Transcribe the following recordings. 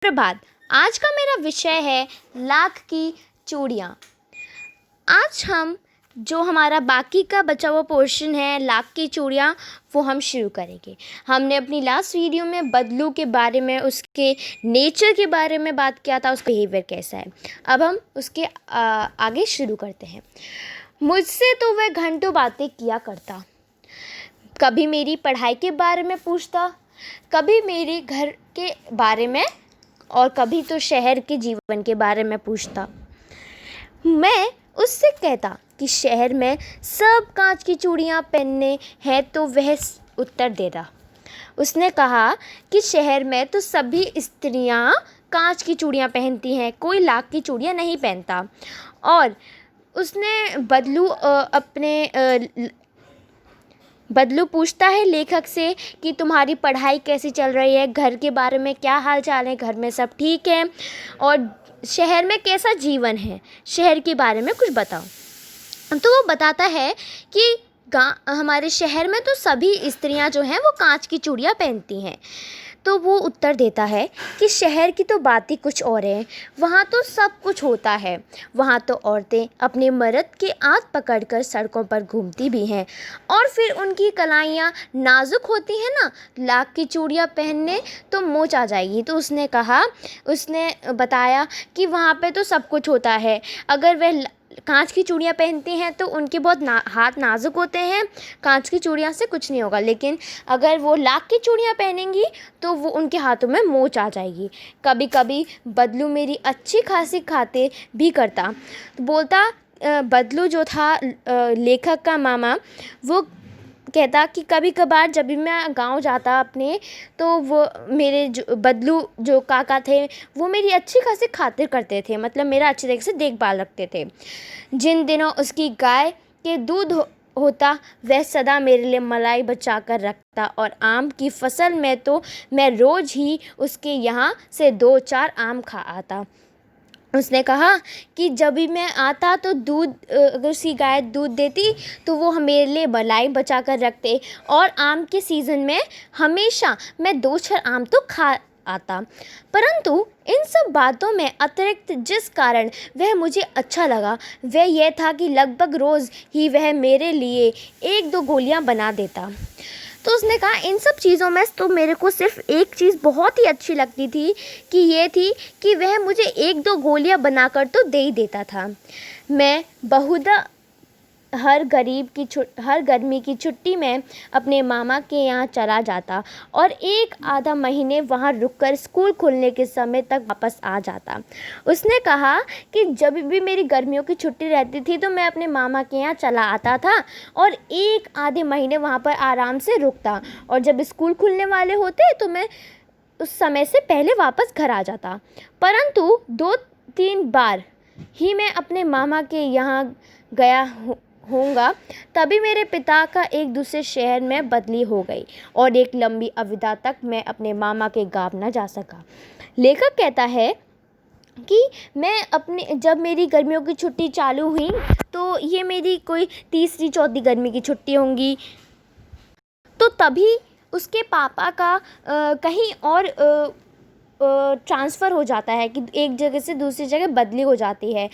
सुप्रभात। आज का मेरा विषय है लाख की चूड़ियाँ। आज हम जो हमारा बाकी का बचा हुआ पोर्शन है लाख की चूड़ियाँ वो हम शुरू करेंगे। हमने अपनी लास्ट वीडियो में बदलू के बारे में, उसके नेचर के बारे में बात किया था, उसका बिहेवियर कैसा है। अब हम उसके आगे शुरू करते हैं। मुझसे तो वह घंटों बातें किया करता, कभी मेरी पढ़ाई के बारे में पूछता, कभी मेरे घर के बारे में और कभी तो शहर के जीवन के बारे में पूछता। मैं उससे कहता कि शहर में सब कांच की चूड़ियाँ पहनने हैं तो वह उत्तर देता। उसने कहा कि शहर में तो सभी स्त्रियाँ कांच की चूड़ियाँ पहनती हैं, कोई लाख की चूड़ियाँ नहीं पहनता। और उसने बदलू पूछता है लेखक से कि तुम्हारी पढ़ाई कैसी चल रही है, घर के बारे में क्या हाल चाल है, घर में सब ठीक है, और शहर में कैसा जीवन है, शहर के बारे में कुछ बताओ। तो वो बताता है कि हमारे शहर में तो सभी स्त्रियां जो हैं वो कांच की चूड़ियाँ पहनती हैं। तो वो उत्तर देता है कि शहर की तो बात ही कुछ और है, वहाँ तो सब कुछ होता है। वहाँ तो औरतें अपने मर्द के हाथ पकड़कर सड़कों पर घूमती भी हैं, और फिर उनकी कलाइयाँ नाजुक होती हैं ना, लाख की चूड़ियाँ पहनने तो मोच आ जाएगी। तो उसने बताया कि वहाँ पे तो सब कुछ होता है। अगर वह कांच की चूड़ियाँ पहनती हैं तो उनके बहुत हाथ नाजुक होते हैं, कांच की चूड़ियाँ से कुछ नहीं होगा। लेकिन अगर वो लाख की चूड़ियाँ पहनेंगी तो वो उनके हाथों में मोच आ जाएगी। कभी कभी बदलू मेरी अच्छी खासी खातिर भी करता। तो बोलता बदलू जो था लेखक का मामा, वो कहता कि कभी कभार जब भी मैं गांव जाता अपने, तो वो मेरे जो बदलू जो काका थे वो मेरी अच्छी खासी खातिर करते थे, मतलब मेरा अच्छी तरीके से देखभाल रखते थे। जिन दिनों उसकी गाय के दूध होता वह सदा मेरे लिए मलाई बचा कर रखता, और आम की फसल में तो मैं रोज़ ही उसके यहाँ से 2-4 आम खा आता। उसने कहा कि जब भी मैं आता तो अगर उसकी गाय दूध देती तो वो मेरे लिए मलाई बचा कर रखते, और आम के सीज़न में हमेशा मैं 2-4 आम तो खा आता। परंतु इन सब बातों में अतिरिक्त जिस कारण वह मुझे अच्छा लगा वह यह था कि लगभग रोज़ ही वह मेरे लिए 1-2 गोलियां बना देता। तो उसने कहा इन सब चीज़ों में तो मेरे को सिर्फ एक चीज़ बहुत ही अच्छी लगती थी कि ये थी कि वह मुझे 1-2 गोलियां बनाकर तो दे ही देता था। मैं बहुधा हर गर्मी की छुट्टी में अपने मामा के यहाँ चला जाता और 1-आधा महीने वहाँ रुककर स्कूल खुलने के समय तक वापस आ जाता। उसने कहा कि जब भी मेरी गर्मियों की छुट्टी रहती थी तो मैं अपने मामा के यहाँ चला आता था और 1-आधे महीने वहाँ पर आराम से रुकता, और जब स्कूल खुलने वाले होते तो मैं उस समय से पहले वापस घर आ जाता। परंतु 2-3 बार ही मैं अपने मामा के यहाँ गया होऊंगा, तभी मेरे पिता का एक दूसरे शहर में बदली हो गई और एक लंबी अविदा तक मैं अपने मामा के गांव न जा सका। लेखक कहता है कि जब मेरी गर्मियों की छुट्टी चालू हुई तो ये मेरी कोई 3री-4थी गर्मी की छुट्टी होंगी, तो तभी उसके पापा का कहीं और ट्रांसफ़र हो जाता है कि एक जगह से दूसरी जगह बदली हो जाती है।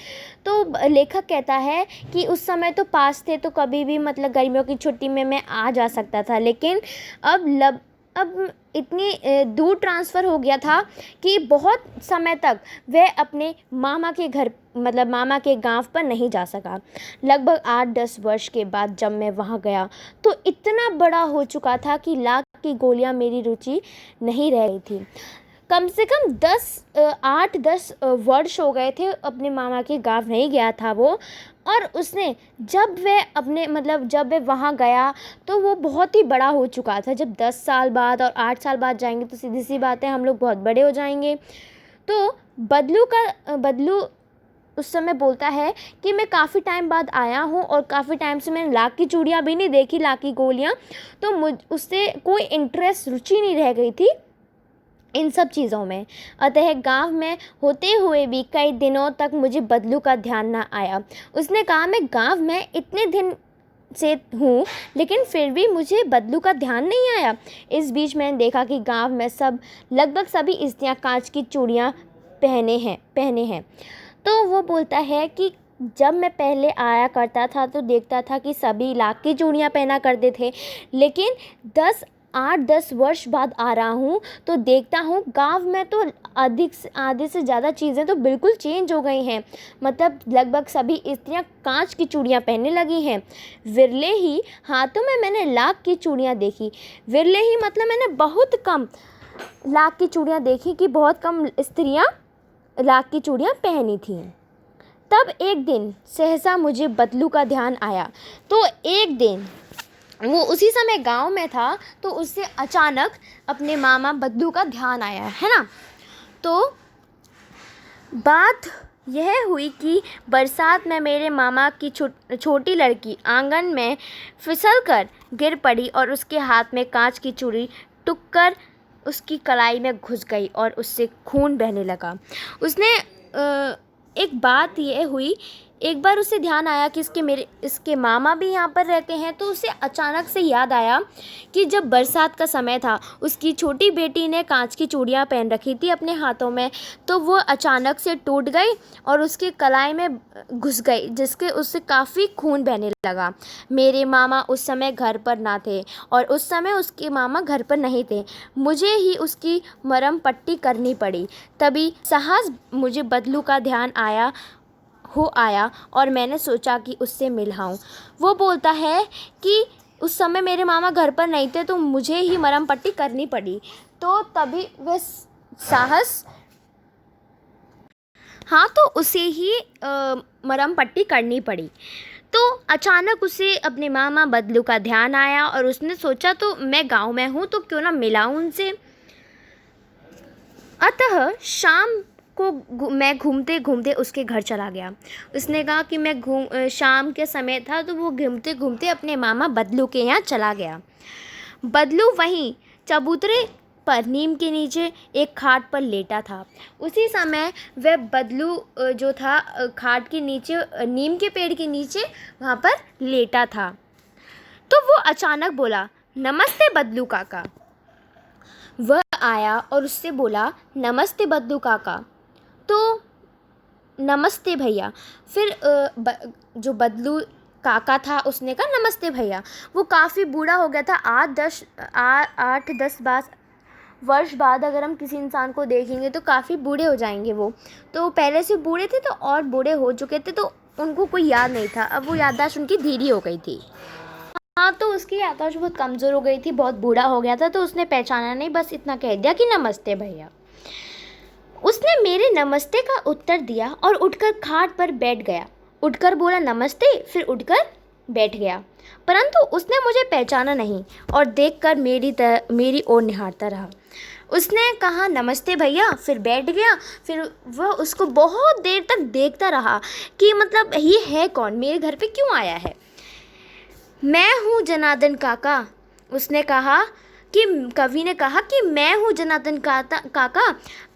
तो लेखक कहता है कि उस समय तो पास थे तो कभी भी मतलब गर्मियों की छुट्टी में मैं आ जा सकता था, लेकिन अब इतनी दूर ट्रांसफ़र हो गया था कि बहुत समय तक वह अपने मामा के घर मतलब मामा के गांव पर नहीं जा सका। लगभग 8-10 वर्ष के बाद जब मैं वहां गया तो इतना बड़ा हो चुका था कि लाख की गोलियां मेरी रुचि नहीं रह रही थी। कम से कम 8-10 वर्ष हो गए थे अपने मामा के गांव नहीं गया था वो, और उसने जब वह वहाँ गया तो वो बहुत ही बड़ा हो चुका था। जब 10 साल बाद और 8 साल बाद जाएंगे तो सीधी सी बात है हम लोग बहुत बड़े हो जाएंगे। तो बदलू उस समय बोलता है कि मैं काफ़ी टाइम बाद आया हूँ और काफ़ी टाइम से मैंने लाख की चूड़ियाँ भी नहीं देखी, लाख की गोलियाँ, तो उससे कोई इंटरेस्ट रुचि नहीं रह गई थी इन सब चीज़ों में। अतः गांव में होते हुए भी कई दिनों तक मुझे बदलू का ध्यान ना आया। उसने कहा मैं गांव में इतने दिन से हूँ, लेकिन फिर भी मुझे बदलू का ध्यान नहीं आया। इस बीच मैंने देखा कि गांव में लगभग सभी स्त्रियाँ कांच की चूड़ियाँ पहने हैं। तो वो बोलता है कि जब मैं पहले आया करता था तो देखता था कि सभी लाख की चूड़ियाँ पहना करते थे, लेकिन 8-10 वर्ष बाद आ रहा हूँ तो देखता हूँ गांव में तो आधे से ज़्यादा चीज़ें तो बिल्कुल चेंज हो गई हैं। मतलब लगभग सभी स्त्रियाँ कांच की चूड़ियाँ पहनने लगी हैं। विरले ही हाथों में मैंने लाख की चूड़ियाँ देखी। विरले ही मतलब मैंने बहुत कम लाख की चूड़ियाँ देखी कि बहुत कम स्त्रियाँ लाख की चूड़ियाँ पहनी थीं। तब एक दिन सहसा मुझे बदलू का ध्यान आया। तो एक दिन वो उसी समय गांव में था, तो उससे अचानक अपने मामा बदलू का ध्यान आया, है ना। तो बात यह हुई कि बरसात में मेरे मामा की छोटी लड़की आंगन में फिसलकर गिर पड़ी और उसके हाथ में कांच की चूड़ी टूटकर उसकी कलाई में घुस गई और उससे खून बहने लगा। उसने एक बात यह हुई, एक बार उसे ध्यान आया कि इसके मामा भी यहाँ पर रहते हैं। तो उसे अचानक से याद आया कि जब बरसात का समय था, उसकी छोटी बेटी ने कांच की चूड़ियाँ पहन रखी थी अपने हाथों में, तो वो अचानक से टूट गई और उसके कलाई में घुस गई, जिसके उससे काफ़ी खून बहने लगा। मेरे मामा उस समय घर पर ना थे और उस समय उसके मामा घर पर नहीं थे। मुझे ही उसकी मरहम पट्टी करनी पड़ी। तभी साहस मुझे बदलू का ध्यान आया और मैंने सोचा कि उससे मिलाऊं। वो बोलता है कि उस समय मेरे मामा घर पर नहीं थे तो मुझे ही मरहम पट्टी करनी पड़ी। तो तभी वह साहस तो उसे ही मरहम पट्टी करनी पड़ी। तो अचानक उसे अपने मामा बदलू का ध्यान आया और उसने सोचा तो मैं गांव में हूँ तो क्यों ना मिलाऊं उनसे। अतः शाम को मैं घूमते घूमते उसके घर चला गया। उसने कहा कि शाम के समय था तो वो घूमते घूमते अपने मामा बदलू के यहाँ चला गया। बदलू वहीं चबूतरे पर नीम के नीचे एक खाट पर लेटा था। उसी समय वह बदलू जो था खाट के नीचे नीम के पेड़ के नीचे वहाँ पर लेटा था। तो वो अचानक बोला, नमस्ते बदलू काका। वह आया और उससे बोला, नमस्ते बदलू काका। तो नमस्ते भैया। फिर जो बदलू काका था उसने कहा, नमस्ते भैया। वो काफ़ी बूढ़ा हो गया था। 8-10 वर्ष बाद अगर हम किसी इंसान को देखेंगे तो काफ़ी बूढ़े हो जाएंगे वो। तो पहले से बूढ़े थे तो और बूढ़े हो चुके थे, तो उनको कोई याद नहीं था। अब वो याददाश्त उनकी धीरी हो गई थी। तो उसकी याददाश्त बहुत कमज़ोर हो गई थी, बहुत बूढ़ा हो गया था। तो उसने पहचाना नहीं, बस इतना कह दिया कि नमस्ते भैया। उसने मेरे नमस्ते का उत्तर दिया और उठकर खाट पर बैठ गया। उठकर बोला नमस्ते, फिर उठकर बैठ गया। परंतु उसने मुझे पहचाना नहीं और देखकर मेरी ओर निहारता रहा। उसने कहा नमस्ते भैया, फिर बैठ गया। फिर वह उसको बहुत देर तक देखता रहा कि मतलब ये है कौन, मेरे घर पे क्यों आया है। मैं हूँ जनार्दन काका। उसने कहा कि कवि ने कहा कि मैं हूँ जनार्दन काका,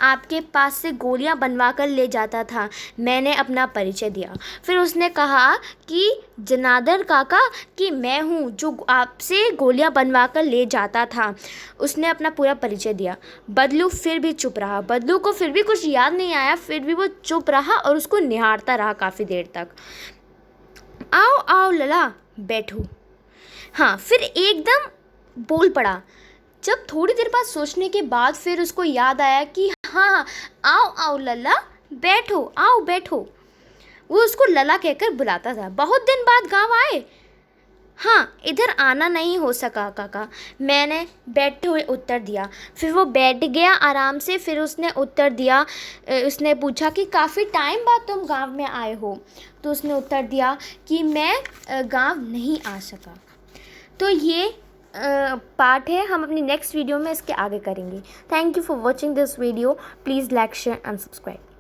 आपके पास से गोलियाँ बनवा कर ले जाता था। मैंने अपना परिचय दिया। फिर उसने कहा कि जनार्दन काका कि मैं हूँ जो आपसे गोलियाँ बनवा कर ले जाता था। उसने अपना पूरा परिचय दिया। बदलू फिर भी चुप रहा। बदलू को फिर भी कुछ याद नहीं आया, फिर भी वो चुप रहा और उसको निहारता रहा काफ़ी देर तक। आओ आओ लला, बैठो। फिर एकदम बोल पड़ा। जब थोड़ी देर बाद सोचने के बाद फिर उसको याद आया कि हाँ, आओ आओ लला, बैठो, आओ बैठो। वो उसको लला कहकर बुलाता था। बहुत दिन बाद गांव आए? इधर आना नहीं हो सका काका, मैंने बैठे हुए उत्तर दिया। फिर वो बैठ गया आराम से। फिर उसने उत्तर दिया, उसने पूछा कि काफ़ी टाइम बाद तुम गांव में आए हो। तो उसने उत्तर दिया कि मैं गांव नहीं आ सका। तो ये पार्ट है, हम अपनी नेक्स्ट वीडियो में इसके आगे करेंगे। Thank you for watching this video. Please like, share and subscribe.